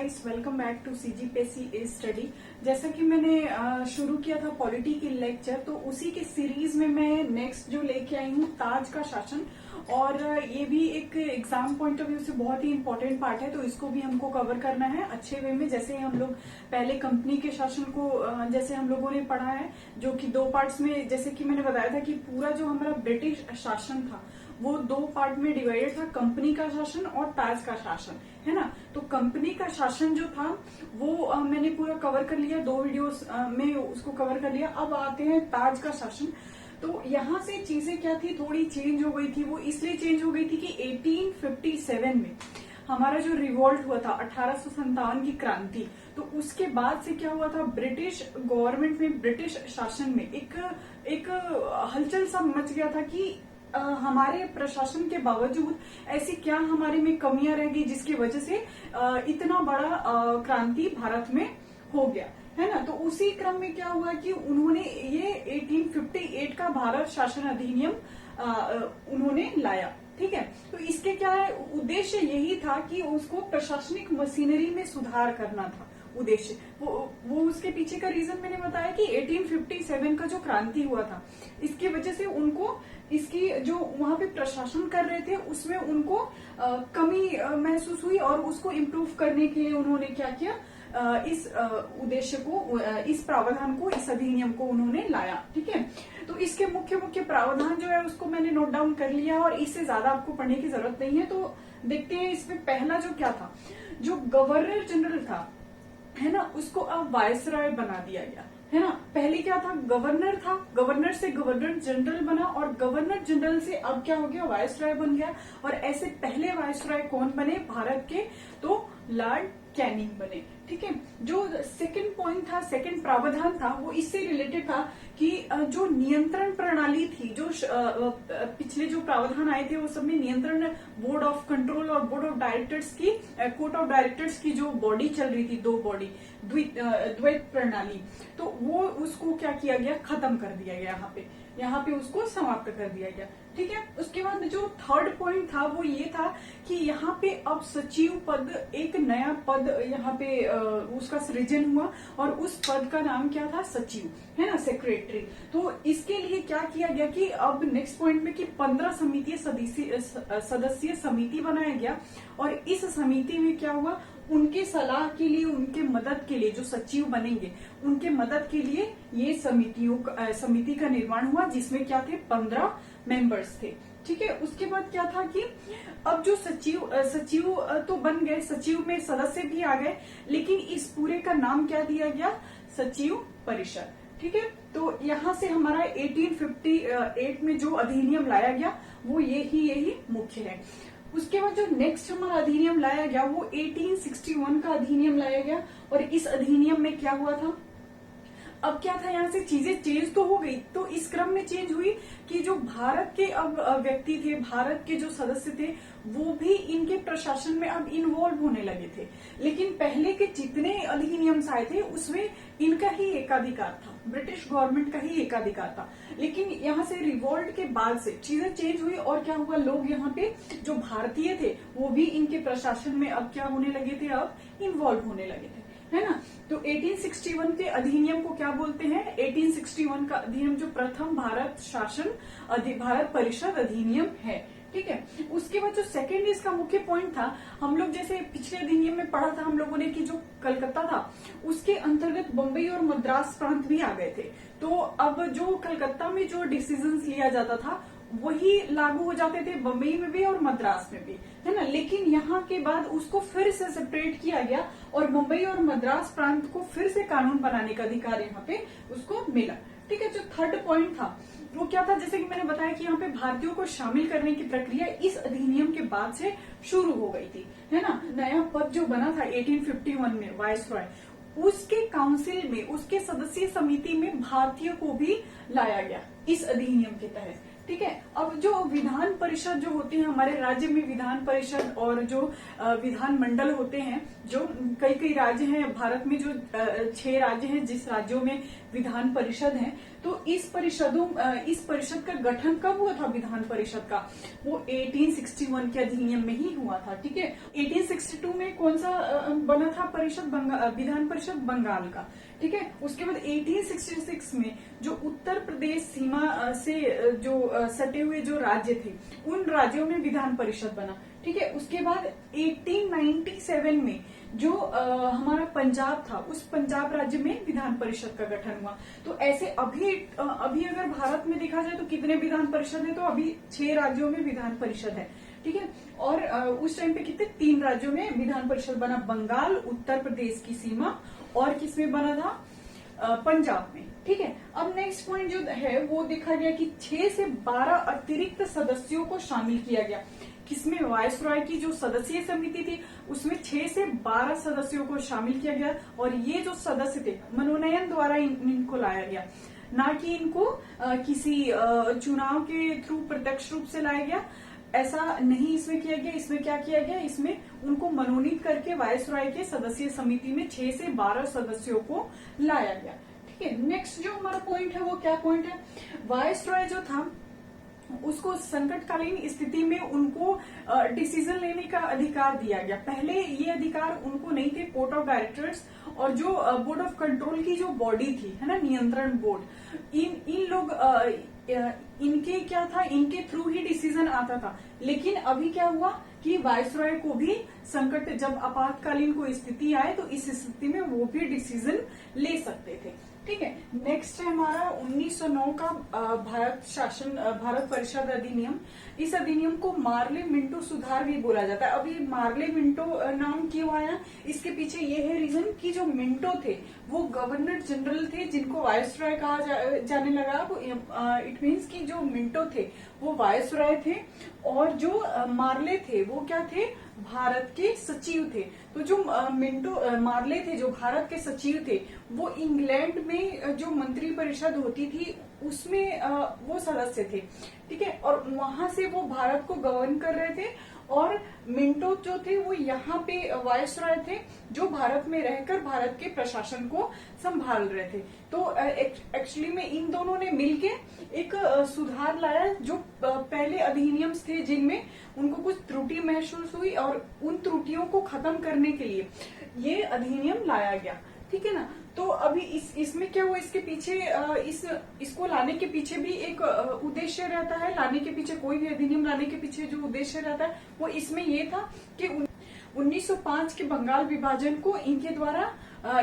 Guys, welcome back to CGPSC study. जैसा कि मैंने शुरू किया था पॉलिटी की लेक्चर, तो उसी के सीरीज में मैं नेक्स्ट जो लेके आई हूँ ताज का शासन। और ये भी एक एग्जाम पॉइंट ऑफ व्यू से बहुत ही इंपॉर्टेंट पार्ट है, तो इसको भी हमको कवर करना है अच्छे वे में। जैसे हम लोग पहले कंपनी के शासन को जैसे हम लोगों ने पढ़ा है, जो कि दो पार्ट्स में, जैसे कि मैंने बताया था कि पूरा जो हमारा ब्रिटिश शासन था वो दो पार्ट में डिवाइडेड था, कंपनी का शासन और ताज का शासन, है ना। तो कंपनी का शासन जो था वो मैंने पूरा कवर कर लिया, दो वीडियोस में उसको कवर कर लिया। अब आते हैं ताज का शासन। तो यहाँ से चीजें क्या थी, थोड़ी चेंज हो गई थी। वो इसलिए चेंज हो गई थी कि 1857 में हमारा जो रिवॉल्ट हुआ था, 1857 की क्रांति, तो उसके बाद से क्या हुआ था, ब्रिटिश गवर्नमेंट में, ब्रिटिश शासन में एक हलचल सा मच गया था कि हमारे प्रशासन के बावजूद ऐसी क्या हमारे में कमियां रह गई जिसकी वजह से इतना बड़ा क्रांति भारत में हो गया, है ना। तो उसी क्रम में क्या हुआ कि उन्होंने ये 1858 का भारत शासन अधिनियम उन्होंने लाया, ठीक है। तो इसके क्या है, उद्देश्य यही था कि उसको प्रशासनिक मशीनरी में सुधार करना था उद्देश्य। वो उसके पीछे का रीजन मैंने बताया कि 1857 का जो क्रांति हुआ था, इसकी वजह से उनको इसकी जो वहां पे प्रशासन कर रहे थे उसमें उनको कमी महसूस हुई, और उसको इम्प्रूव करने के लिए उन्होंने क्या किया, इस उद्देश्य को, इस प्रावधान को, इस अधिनियम को उन्होंने लाया, ठीक है। तो इसके मुख्य मुख्य प्रावधान जो है उसको मैंने नोट डाउन कर लिया, और इससे ज्यादा आपको पढ़ने की जरूरत नहीं है। तो देखते हैं इसमें पहला जो क्या था, जो गवर्नर जनरल था, है ना, उसको अब वायसराय बना दिया गया, है ना। पहले क्या था, गवर्नर था, गवर्नर से गवर्नर जनरल बना, और गवर्नर जनरल से अब क्या हो गया, वायसराय बन गया। और ऐसे पहले वायसराय कौन बने भारत के, तो लॉर्ड कैनिंग बने, ठीक है। जो सेकंड पॉइंट था, सेकंड प्रावधान था, वो इससे रिलेटेड था कि जो नियंत्रण प्रणाली थी, जो पिछले जो प्रावधान आए थे वो सब में नियंत्रण, बोर्ड ऑफ कंट्रोल और बोर्ड ऑफ डायरेक्टर्स की, कोर्ट ऑफ डायरेक्टर्स की जो बॉडी चल रही थी, दो बॉडी, द्वैत प्रणाली, तो वो उसको क्या किया गया, खत्म कर दिया गया, यहाँ पे उसको समाप्त कर दिया गया, ठीक है। उसके बाद जो थर्ड पॉइंट था वो ये था कि यहाँ पे अब सचिव पद, एक नया पद यहाँ पे उसका सृजन हुआ, और उस पद का नाम क्या था, सचिव, है ना, सेक्रेटरी। तो इसके लिए क्या किया गया कि अब नेक्स्ट पॉइंट में कि 15 सदस्यीय समिति बनाया गया, और इस समिति में क्या हुआ, उनके सलाह के लिए, उनके मदद के लिए, जो सचिव बनेंगे उनके मदद के लिए ये समिति का निर्माण हुआ, जिसमें क्या थे, 15 मेंबर्स थे, ठीक है। उसके बाद क्या था कि अब जो सचिव तो बन गए, सचिव में सदस्य भी आ गए, लेकिन इस पूरे का नाम क्या दिया गया, सचिव परिषद, ठीक है। तो यहाँ से हमारा 1858 में जो अधिनियम लाया गया वो यही मुख्य है। उसके बाद जो नेक्स्ट हमारा अधिनियम लाया गया वो 1861 का अधिनियम लाया गया, और इस अधिनियम में क्या हुआ था, अब क्या था, यहाँ से चीजें चेंज तो हो गई, तो इस क्रम में चेंज हुई कि जो भारत के अब व्यक्ति थे, भारत के जो सदस्य थे, वो भी इनके प्रशासन में अब इन्वॉल्व होने लगे थे। लेकिन पहले के जितने अधिनियम्स आए थे उसमें इनका ही एकाधिकार था, ब्रिटिश गवर्नमेंट का ही एकाधिकार था। लेकिन यहाँ से रिवॉल्ट के बाद से चीजें चेंज हुई, और क्या हुआ, लोग यहाँ पे जो भारतीय थे वो भी इनके प्रशासन में अब क्या होने लगे थे, अब इन्वॉल्व होने लगे थे, है ना। तो 1861 के अधिनियम को क्या बोलते हैं, 1861 का अधिनियम जो प्रथम भारत परिषद अधिनियम है, ठीक है। उसके बाद जो सेकंड इसका मुख्य पॉइंट था, हम लोग जैसे पिछले अधिनियम में पढ़ा था हम लोगों ने कि जो कलकत्ता था उसके अंतर्गत बम्बई और मद्रास प्रांत भी आ गए थे। तो अब जो कलकत्ता में जो डिसीजंस लिया जाता था वही लागू हो जाते थे बम्बई में भी और मद्रास में भी, है ना। लेकिन यहाँ के बाद उसको फिर से सेपरेट किया गया, और मुंबई और मद्रास प्रांत को फिर से कानून बनाने का अधिकार यहाँ पे उसको मिला, ठीक है। जो थर्ड पॉइंट था वो क्या था, जैसे कि मैंने बताया कि यहाँ पे भारतीयों को शामिल करने की प्रक्रिया इस अधिनियम के बाद से शुरू हो गई थी, है ना। नया पद जो बना था 1851 में, वायसरॉय, उसके काउंसिल में, उसके सदस्यीय समिति में भारतीयों को भी लाया गया इस अधिनियम के तहत, ठीक है। अब जो विधान परिषद जो होती है हमारे राज्य में, विधान परिषद और जो विधान मंडल होते हैं, जो कई राज्य हैं भारत में, जो 6 राज्य हैं जिस राज्यों में विधान परिषद हैं। तो इस परिषद का गठन कब हुआ था विधान परिषद का? वो 1861 के अधिनियम में ही हुआ था। ठीक है, 1862 में कौन सा बना था परिषद? विधान परिषद बंगाल का। ठीक है, उसके बाद 1866 में जो उत्तर प्रदेश सीमा से जो सटे हुए जो राज्य थे उन राज्यों में विधान परिषद बना। ठीक है, उसके बाद 1897 में जो हमारा पंजाब था उस पंजाब राज्य में विधान परिषद का गठन हुआ। तो ऐसे अभी अगर भारत में देखा जाए तो कितने विधान परिषद है? तो अभी 6 राज्यों में विधान परिषद है। ठीक है, और उस टाइम पे कितने 3 राज्यों में विधान परिषद बना, बंगाल, उत्तर प्रदेश की सीमा और किसमें बना था? पंजाब में। ठीक है, अब नेक्स्ट पॉइंट जो है वो देखा गया कि 6 से 12 अतिरिक्त सदस्यों को शामिल किया गया। किसमें? वायसरॉय की जो सदस्यीय समिति थी उसमें 6 से 12 सदस्यों को शामिल किया गया और ये जो सदस्य थे मनोनयन द्वारा इनको लाया गया, ना कि इनको किसी चुनाव के थ्रू प्रत्यक्ष रूप से लाया गया। ऐसा नहीं इसमें किया गया। इसमें क्या किया गया? इसमें उनको मनोनीत करके वायसरॉय के सदस्यीय समिति में 6 से 12 सदस्यों को लाया गया। ठीक है, नेक्स्ट जो हमारा पॉइंट है वो क्या पॉइंट है? वायसरॉय जो था उसको संकटकालीन स्थिति में उनको डिसीजन लेने का अधिकार दिया गया। पहले ये अधिकार उनको नहीं थे। बोर्ड ऑफ डायरेक्टर्स और जो बोर्ड ऑफ कंट्रोल की जो बॉडी थी, है ना, नियंत्रण बोर्ड, इन लोग इनके क्या था, इनके थ्रू ही डिसीजन आता था। लेकिन अभी क्या हुआ कि वायसरॉय को भी संकट, जब आपातकालीन कोई स्थिति आए तो इस स्थिति में वो भी डिसीजन ले सकते थे। ठीक है, नेक्स्ट है हमारा 1909 का भारत परिषद अधिनियम। इस अधिनियम को मार्ले मिंटो सुधार भी बोला जाता है। अब ये मार्ले मिंटो नाम क्यों आया? इसके पीछे ये है रीजन कि जो मिंटो थे वो गवर्नर जनरल थे जिनको वायसरॉय कहा जाने लगा। वो इट मीन्स कि जो मिंटो थे वो वायसरॉय थे और जो मार्ले थे वो क्या थे? भारत के सचिव थे। तो जो मार्ले थे जो भारत के सचिव थे वो इंग्लैंड में जो मंत्री परिषद होती थी उसमें वो सदस्य थे। ठीक है, और वहां से वो भारत को गवर्न कर रहे थे और मिंटो जो थे वो यहाँ पे वायसरॉय थे जो भारत में रहकर भारत के प्रशासन को संभाल रहे थे। तो एक्चुअली में इन दोनों ने मिलके एक सुधार लाया। जो पहले अधिनियम्स थे जिनमें उनको कुछ त्रुटि महसूस हुई और उन त्रुटियों को खत्म करने के लिए ये अधिनियम लाया गया। ठीक है ना, तो अभी इसमें क्या हुआ? इसके पीछे इसको लाने के पीछे भी एक उद्देश्य रहता है। लाने के पीछे, कोई भी अधिनियम लाने के पीछे जो उद्देश्य रहता है वो इसमें ये था कि 1905 के बंगाल विभाजन को इनके द्वारा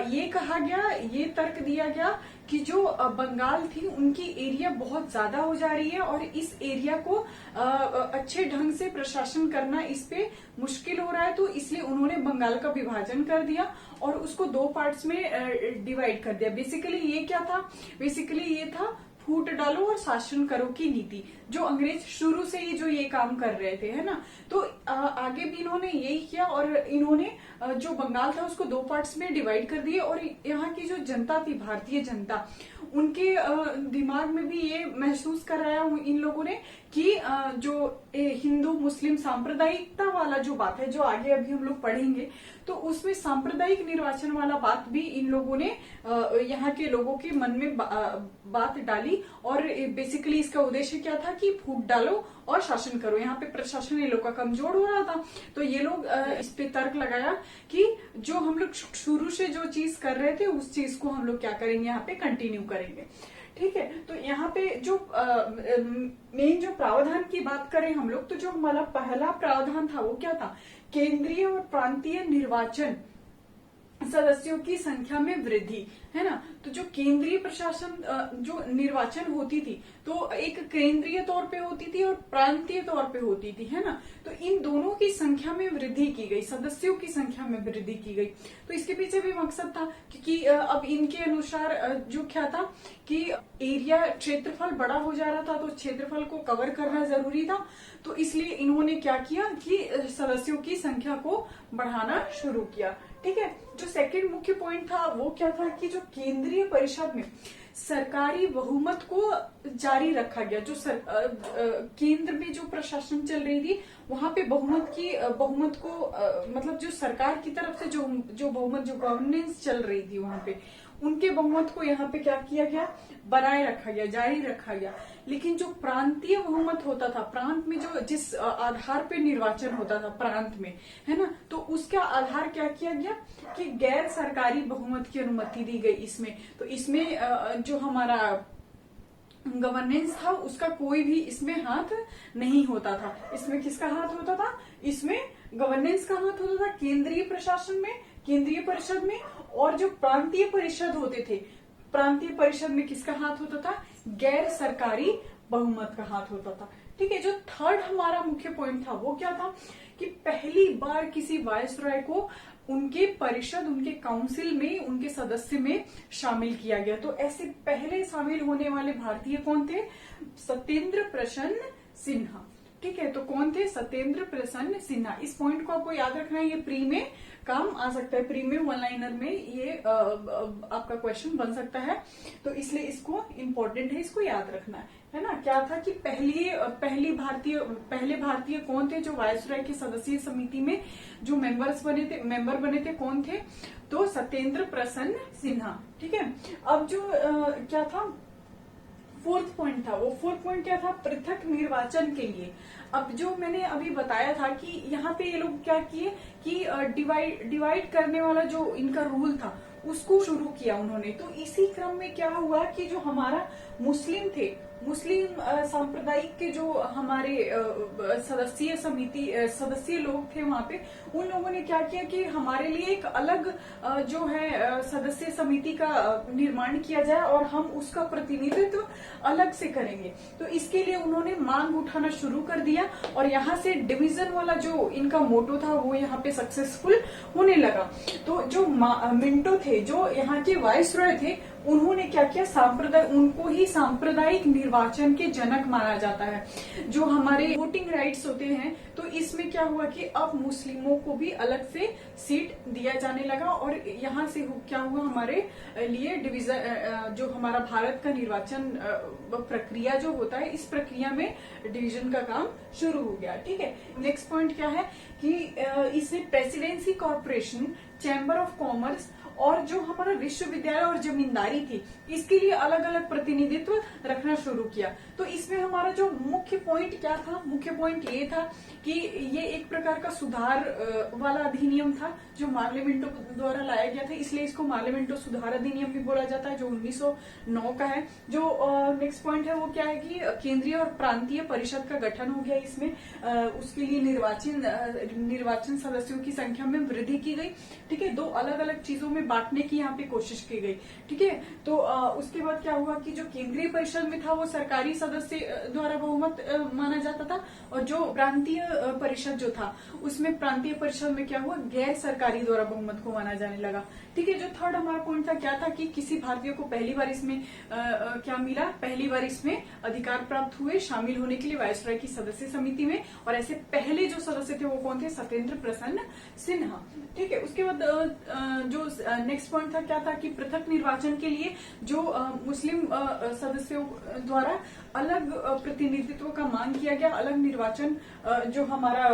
ये कहा गया, ये तर्क दिया गया कि जो बंगाल थी उनकी एरिया बहुत ज्यादा हो जा रही है और इस एरिया को अच्छे ढंग से प्रशासन करना इस पे मुश्किल हो रहा है। तो इसलिए उन्होंने बंगाल का विभाजन कर दिया और उसको 2 पार्ट्स में डिवाइड कर दिया। बेसिकली ये क्या था? बेसिकली ये था फूट डालो और शासन करो की नीति, जो अंग्रेज शुरू से ही जो ये काम कर रहे थे, है ना। तो आगे भी इन्होंने यही किया और इन्होंने जो बंगाल था उसको 2 पार्ट्स में डिवाइड कर दिए और यहाँ की जो जनता थी, भारतीय जनता, उनके दिमाग में भी ये महसूस कराया इन लोगों ने कि जो हिंदू मुस्लिम सांप्रदायिकता वाला जो बात है, जो आगे अभी हम लोग पढ़ेंगे, तो उसमें सांप्रदायिक निर्वाचन वाला बात भी इन लोगों ने यहाँ के लोगों के मन में बात डाली। और बेसिकली इसका उद्देश्य क्या था कि फूट डालो और शासन करो। यहाँ पे प्रशासन ये लोग का कमजोर हो रहा था, तो ये लोग इस पे तर्क लगाया कि जो हम लोग शुरू से जो चीज कर रहे थे उस चीज को हम लोग क्या करेंगे, यहाँ पे कंटिन्यू करेंगे। ठीक है, तो यहाँ पे जो मेन जो प्रावधान की बात करें हम लोग, तो जो हमारा पहला प्रावधान था वो क्या था? केंद्रीय और प्रांतीय निर्वाचन सदस्यों की संख्या में वृद्धि, है ना। तो जो केंद्रीय प्रशासन जो निर्वाचन होती थी तो एक केंद्रीय तौर पे होती थी और प्रांतीय तौर पे होती थी, है ना। तो इन दोनों की संख्या में वृद्धि की गई, सदस्यों की संख्या में वृद्धि की गई। तो इसके पीछे भी मकसद था क्योंकि अब इनके अनुसार जो क्या था कि एरिया, क्षेत्रफल बड़ा हो जा रहा था तो क्षेत्रफल को कवर करना जरूरी था। तो इसलिए इन्होंने क्या किया कि सदस्यों की संख्या को बढ़ाना शुरू किया। ठीक है, जो सेकंड मुख्य पॉइंट था वो क्या था कि जो केंद्रीय परिषद में सरकारी बहुमत को जारी रखा गया। जो केंद्र में जो प्रशासन चल रही थी वहां पे बहुमत को मतलब जो सरकार की तरफ से जो बहुमत, जो गवर्नेंस चल रही थी वहां पे उनके बहुमत को यहाँ पे क्या किया गया, बनाए रखा गया, जारी रखा गया। लेकिन जो प्रांतीय बहुमत होता था, प्रांत में जो जिस आधार पे निर्वाचन होता था प्रांत में, है ना, तो उसका आधार क्या किया गया कि गैर सरकारी बहुमत की अनुमति दी गई इसमें। तो इसमें जो हमारा गवर्नेंस था उसका कोई भी इसमें हाथ नहीं होता था। इसमें किसका हाथ होता था, इसमें गवर्नेंस का हाथ होता था केंद्रीय प्रशासन में, केंद्रीय परिषद में। और जो प्रांतीय परिषद होते थे, प्रांतीय परिषद में किसका हाथ होता था, गैर सरकारी बहुमत का हाथ होता था। ठीक है, जो थर्ड हमारा मुख्य पॉइंट था वो क्या था कि पहली बार किसी वायसरॉय को उनके परिषद, उनके काउंसिल में, उनके सदस्य में शामिल किया गया। तो ऐसे पहले शामिल होने वाले भारतीय कौन थे, सत्येंद्र प्रसन्न सिन्हा। ठीक है, तो कौन थे, सत्येंद्र प्रसन्न सिन्हा। इस पॉइंट को आपको याद रखना है, ये प्री में काम आ सकता है, प्री में वन लाइनर में ये आपका क्वेश्चन बन सकता है। तो इसलिए इसको इम्पोर्टेंट है, इसको याद रखना है ना। क्या था कि पहले भारतीय कौन थे जो वायसरॉय की सदस्यीय समिति में जो मेंबर बने थे कौन थे, तो सत्येंद्र प्रसन्न सिन्हा। ठीक है, अब जो क्या था फोर्थ पॉइंट था, वो फोर्थ पॉइंट क्या था, पृथक निर्वाचन के लिए। अब जो मैंने अभी बताया था कि यहाँ पे ये लोग क्या किए कि डिवाइड करने वाला जो इनका रूल था उसको शुरू किया उन्होंने। तो इसी क्रम में क्या हुआ कि जो हमारा मुस्लिम थे, मुस्लिम सांप्रदायिक के जो हमारे सदस्यीय लोग थे वहां पे, उन लोगों ने क्या किया कि हमारे लिए एक अलग जो है सदस्य समिति का निर्माण किया जाए और हम उसका प्रतिनिधित्व अलग से करेंगे। तो इसके लिए उन्होंने मांग उठाना शुरू कर दिया और यहाँ से डिवीजन वाला जो इनका मोटो था वो यहाँ पे सक्सेसफुल होने लगा। तो जो मिंटो थे, जो यहाँ के वाइसरॉय थे, उन्होंने क्या किया, उनको ही सांप्रदायिक निर्वाचन के जनक माना जाता है। जो हमारे वोटिंग राइट्स होते हैं, तो इसमें क्या हुआ कि अब मुस्लिमों को भी अलग से सीट दिया जाने लगा और यहाँ से क्या हुआ, हमारे लिए डिवीजन, जो हमारा भारत का निर्वाचन प्रक्रिया जो होता है, इस प्रक्रिया में डिवीजन का काम शुरू हो गया। ठीक है, नेक्स्ट पॉइंट क्या है कि इसमें presidency corporation, chamber of commerce और जो हमारा विश्वविद्यालय और जमींदारी थी, इसके लिए अलग अलग प्रतिनिधित्व रखना शुरू किया। तो इसमें हमारा जो मुख्य पॉइंट क्या था, मुख्य पॉइंट ये था कि ये एक प्रकार का सुधार वाला अधिनियम था जो मार्लिमेंटो द्वारा लाया गया था, इसलिए इसको मार्लिमेंटो सुधार अधिनियम भी बोला जाता है, जो 1909 का है। जो नेक्स्ट पॉइंट है वो क्या है कि केंद्रीय और प्रांतीय परिषद का गठन हो गया इसमें। उसके लिए निर्वाचन सदस्यों की संख्या में वृद्धि की गई। ठीक है, दो अलग अलग चीजों में बांटने की यहाँ पे कोशिश की गई। ठीक है, तो उसके बाद क्या हुआ कि जो केंद्रीय परिषद में था वो सरकारी सदस्य द्वारा बहुमत माना जाता था, और जो प्रांतीय परिषद जो था उसमें प्रांतीय परिषद में क्या हुआ, गैर सरकारी द्वारा बहुमत को माना जाने लगा। ठीक है, जो थर्ड हमारा पॉइंट था क्या था कि किसी भारतीय को पहली बार इसमें क्या मिला, पहली बार इसमें अधिकार प्राप्त हुए शामिल होने के लिए वायसरॉय की सदस्य समिति में। और ऐसे पहले जो सदस्य थे वो कौन थे, सत्येंद्र प्रसन्न सिन्हा। ठीक है, उसके बाद जो नेक्स्ट पॉइंट था क्या था कि पृथक निर्वाचन के लिए जो मुस्लिम सदस्यों द्वारा अलग प्रतिनिधित्व का मांग किया गया, अलग निर्वाचन जो हमारा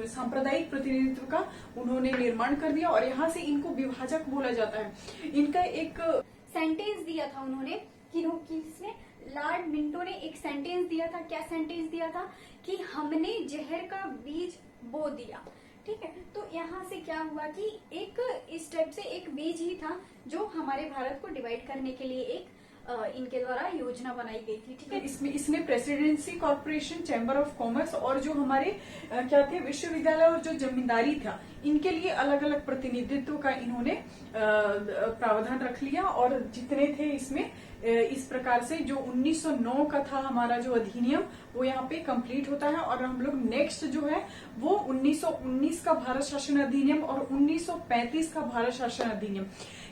सांप्रदायिक प्रतिनिधित्व का उन्होंने निर्माण कर दिया, और यहाँ से इनको विभाजक बोला जाता है। इनका एक सेंटेंस दिया था उन्होंने किसने, लॉर्ड मिंटो ने एक सेंटेंस दिया था। क्या सेंटेंस दिया था कि हमने जहर का बीज बो दिया। ठीक है, तो यहाँ से क्या हुआ कि एक इस टाइप से एक बीज ही था जो हमारे भारत को डिवाइड करने के लिए एक इनके द्वारा योजना बनाई गई थी। ठीक है, इसने presidency corporation, chamber of commerce और जो हमारे क्या थे विश्वविद्यालय और जो जमींदारी था, इनके लिए अलग अलग प्रतिनिधित्व का इन्होंने प्रावधान रख लिया। और जितने थे इसमें इस प्रकार से जो 1909 का था हमारा जो अधिनियम वो यहाँ पे कंप्लीट होता है। और हम लोग नेक्स्ट जो है वो 1919 का भारत शासन अधिनियम और 1935 का भारत शासन अधिनियम,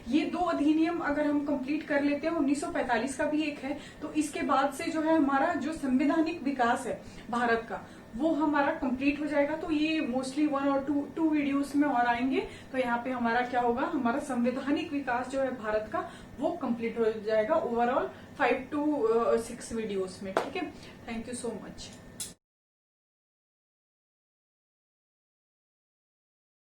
ये दो अधिनियम अगर हम कंप्लीट कर लेते हैं, 1945 का भी एक है, तो इसके बाद से जो है हमारा जो संवैधानिक विकास है भारत का वो हमारा कंप्लीट हो जाएगा। तो ये मोस्टली 1 और 2 वीडियोस में और आएंगे। तो यहाँ पे हमारा क्या होगा, हमारा संवैधानिक विकास जो है भारत का वो कंप्लीट हो जाएगा ओवरऑल 5 to 6 वीडियोस में। ठीक है, थैंक यू सो मच।